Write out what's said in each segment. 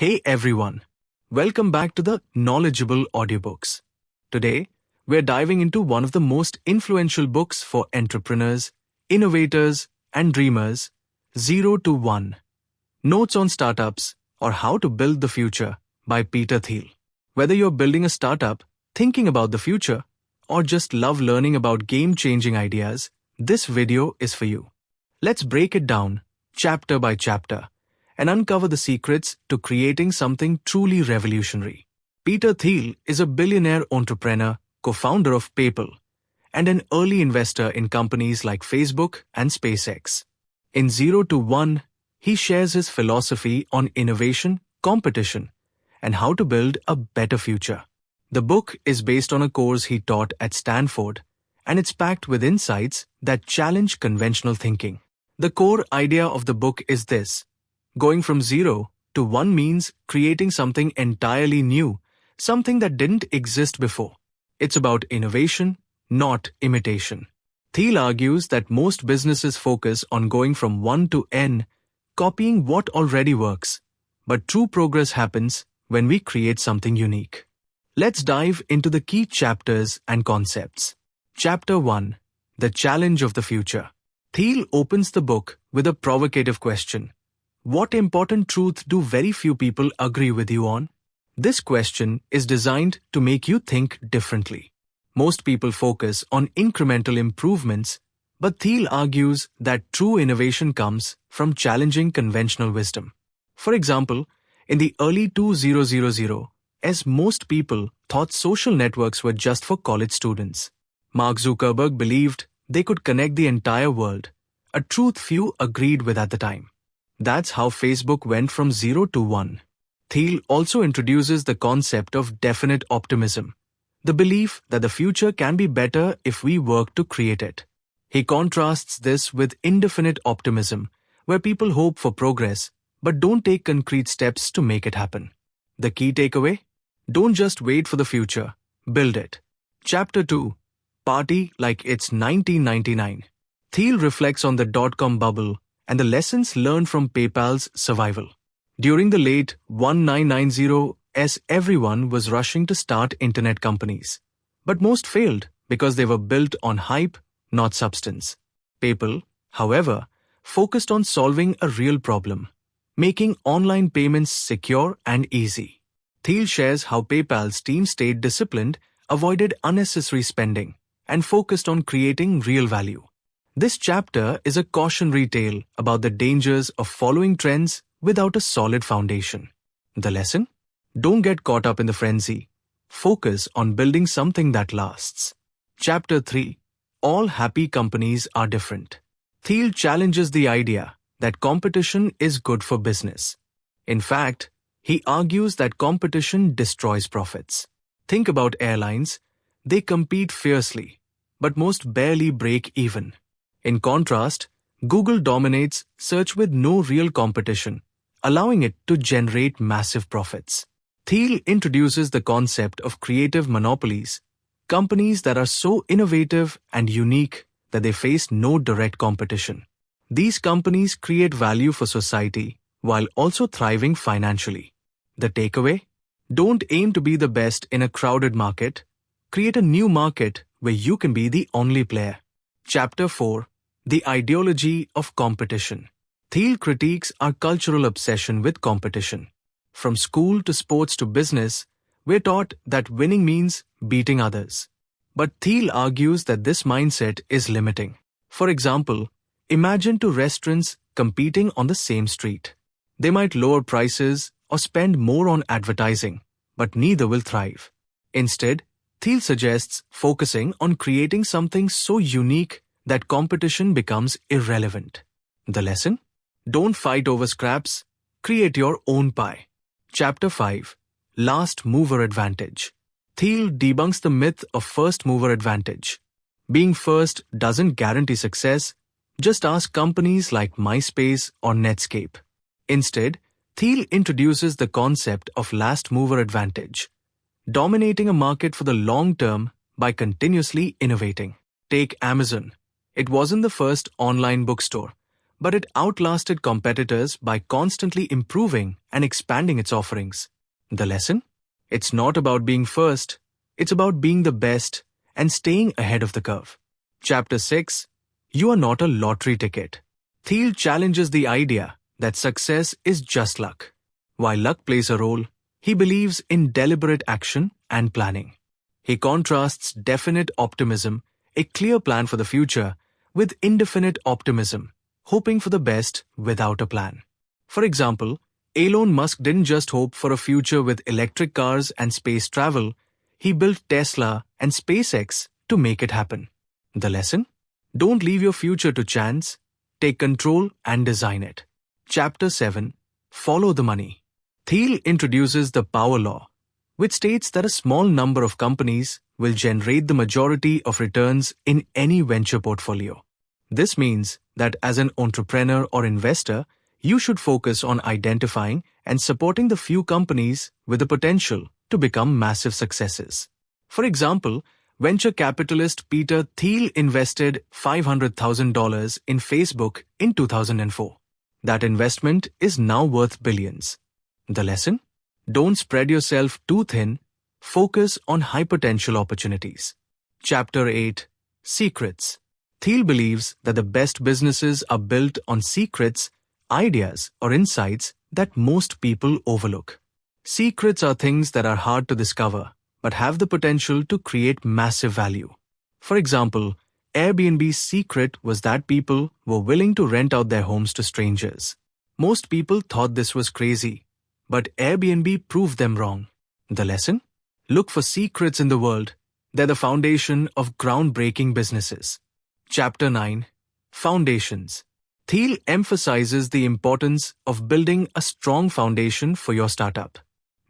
Hey everyone, welcome back to the Knowledgeable Audiobooks. Today, we're diving into one of the most influential books for entrepreneurs, innovators, and dreamers, 0 to 1. Notes on Startups or How to Build the Future by Peter Thiel. Whether you're building a startup, thinking about the future, or just love learning about game-changing ideas, this video is for you. Let's break it down, chapter by chapter, and uncover the secrets to creating something truly revolutionary. Peter Thiel is a billionaire entrepreneur, co-founder of PayPal, and an early investor in companies like Facebook and SpaceX. In 0 to 1, he shares his philosophy on innovation, competition, and how to build a better future. The book is based on a course he taught at Stanford, and it's packed with insights that challenge conventional thinking. The core idea of the book is this: going from 0 to 1 means creating something entirely new, something that didn't exist before. It's about innovation, not imitation. Thiel argues that most businesses focus on going from 1 to n, copying what already works. But true progress happens when we create something unique. Let's dive into the key chapters and concepts. Chapter 1. The Challenge of the Future. Thiel opens the book with a provocative question. What important truth do very few people agree with you on? This question is designed to make you think differently. Most people focus on incremental improvements, but Thiel argues that true innovation comes from challenging conventional wisdom. For example, in the early 2000s, as most people thought social networks were just for college students. Mark Zuckerberg believed they could connect the entire world, a truth few agreed with at the time. That's how Facebook went from 0 to 1. Thiel also introduces the concept of definite optimism, the belief that the future can be better if we work to create it. He contrasts this with indefinite optimism, where people hope for progress but don't take concrete steps to make it happen. The key takeaway? Don't just wait for the future, build it. Chapter 2. Party like it's 1999. Thiel reflects on the dot-com bubble and the lessons learned from PayPal's survival. During the late 1990s, everyone was rushing to start internet companies. But most failed because they were built on hype, not substance. PayPal, however, focused on solving a real problem, making online payments secure and easy. Thiel shares how PayPal's team stayed disciplined, avoided unnecessary spending, and focused on creating real value. This chapter is a cautionary tale about the dangers of following trends without a solid foundation. The lesson? Don't get caught up in the frenzy. Focus on building something that lasts. Chapter 3. All happy companies are different. Thiel challenges the idea that competition is good for business. In fact, he argues that competition destroys profits. Think about airlines. They compete fiercely, but most barely break even. In contrast, Google dominates search with no real competition, allowing it to generate massive profits. Thiel introduces the concept of creative monopolies, companies that are so innovative and unique that they face no direct competition. These companies create value for society while also thriving financially. The takeaway? Don't aim to be the best in a crowded market. Create a new market where you can be the only player. Chapter 4. The Ideology of Competition. Thiel critiques our cultural obsession with competition. From school to sports to business, we're taught that winning means beating others. But Thiel argues that this mindset is limiting. For example, imagine two restaurants competing on the same street. They might lower prices or spend more on advertising, but neither will thrive. Instead, Thiel suggests focusing on creating something so unique that competition becomes irrelevant. The lesson? Don't fight over scraps, create your own pie. Chapter 5. Last Mover Advantage. Thiel debunks the myth of first mover advantage. Being first doesn't guarantee success. Just ask companies like MySpace or Netscape. Instead, Thiel introduces the concept of last mover advantage, dominating a market for the long term by continuously innovating. Take Amazon. It wasn't the first online bookstore, but it outlasted competitors by constantly improving and expanding its offerings. The lesson? It's not about being first, it's about being the best and staying ahead of the curve. Chapter 6. You are not a lottery ticket. Thiel challenges the idea that success is just luck. While luck plays a role, he believes in deliberate action and planning. He contrasts definite optimism, a clear plan for the future, with indefinite optimism, hoping for the best without a plan. For example, Elon Musk didn't just hope for a future with electric cars and space travel, he built Tesla and SpaceX to make it happen. The lesson? Don't leave your future to chance, take control and design it. Chapter 7. Follow the money. Thiel introduces the power law, which states that a small number of companies will generate the majority of returns in any venture portfolio. This means that as an entrepreneur or investor, you should focus on identifying and supporting the few companies with the potential to become massive successes. For example, venture capitalist Peter Thiel invested $500,000 in Facebook in 2004. That investment is now worth billions. The lesson? Don't spread yourself too thin, focus on high potential opportunities. Chapter 8. Secrets. Thiel believes that the best businesses are built on secrets, ideas, or insights that most people overlook. Secrets are things that are hard to discover, but have the potential to create massive value. For example, Airbnb's secret was that people were willing to rent out their homes to strangers. Most people thought this was crazy, but Airbnb proved them wrong. The lesson? Look for secrets in the world. They're the foundation of groundbreaking businesses. Chapter 9. Foundations. Thiel emphasizes the importance of building a strong foundation for your startup.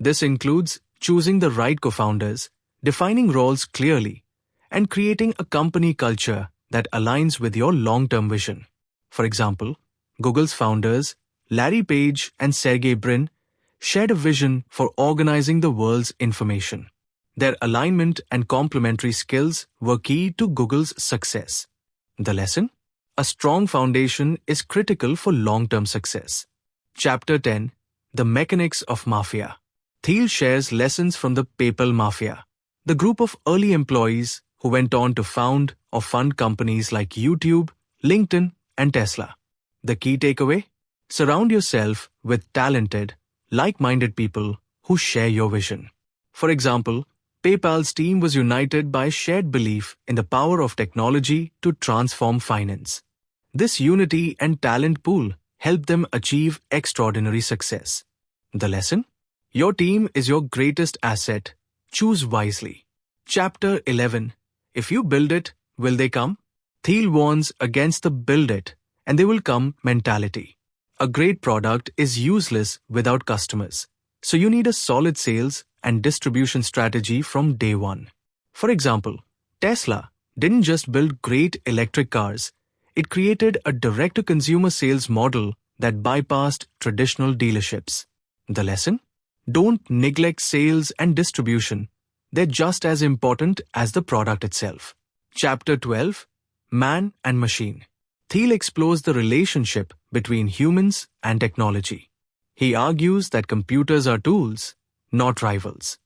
This includes choosing the right co-founders, defining roles clearly, and creating a company culture that aligns with your long-term vision. For example, Google's founders, Larry Page and Sergey Brin, shared a vision for organizing the world's information. Their alignment and complementary skills were key to Google's success. The lesson? A strong foundation is critical for long-term success. Chapter 10. The Mechanics of Mafia. Thiel shares lessons from the PayPal Mafia, the group of early employees who went on to found or fund companies like YouTube, LinkedIn, and Tesla. The key takeaway? Surround yourself with talented, like-minded people who share your vision. For example, PayPal's team was united by a shared belief in the power of technology to transform finance. This unity and talent pool helped them achieve extraordinary success. The lesson? Your team is your greatest asset. Choose wisely. Chapter 11. If you build it, will they come? Thiel warns against the build it and they will come mentality. A great product is useless without customers, so you need a solid sales and distribution strategy from day one. For example, Tesla didn't just build great electric cars, it created a direct-to-consumer sales model that bypassed traditional dealerships. The lesson? Don't neglect sales and distribution. They're just as important as the product itself. Chapter 12. Man and Machine. Thiel explores the relationship between humans and technology. He argues that computers are tools, not rivals.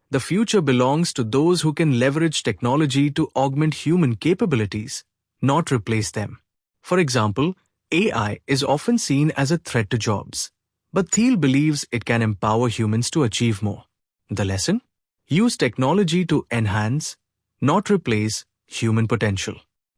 The future belongs to those who can leverage technology to augment human capabilities, not replace them. For example, AI is often seen as a threat to jobs, but Thiel believes it can empower humans to achieve more. The lesson? Use technology to enhance, not replace, human potential.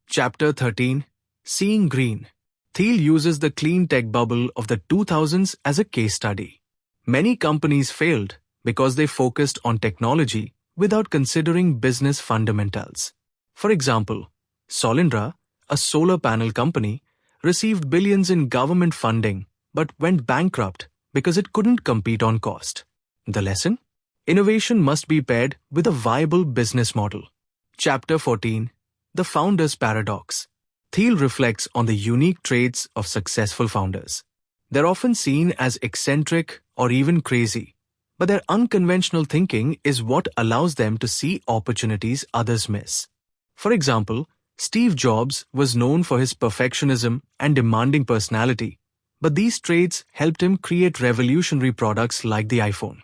Chapter 13. Seeing Green. Thiel uses the clean tech bubble of the 2000s as a case study. Many companies failed because they focused on technology without considering business fundamentals. For example, Solindra, a solar panel company, received billions in government funding but went bankrupt because it couldn't compete on cost. The lesson? Innovation must be paired with a viable business model. Chapter 14. The Founder's Paradox. Thiel reflects on the unique traits of successful founders. They're often seen as eccentric or even crazy, but their unconventional thinking is what allows them to see opportunities others miss. For example, Steve Jobs was known for his perfectionism and demanding personality, but these traits helped him create revolutionary products like the iPhone.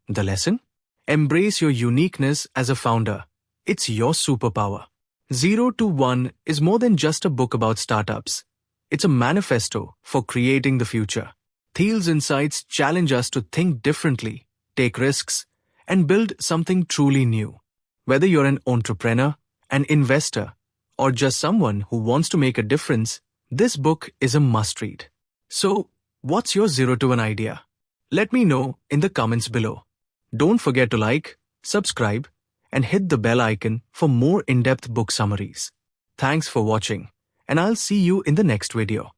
The lesson? Embrace your uniqueness as a founder. It's your superpower. 0 to 1 is more than just a book about startups. It's a manifesto for creating the future. Thiel's insights challenge us to think differently, take risks, and build something truly new. Whether you're an entrepreneur, an investor, or just someone who wants to make a difference, this book is a must-read. So, what's your 0 to 1 idea? Let me know in the comments below. Don't forget to like, subscribe, and hit the bell icon for more in-depth book summaries. Thanks for watching, and I'll see you in the next video.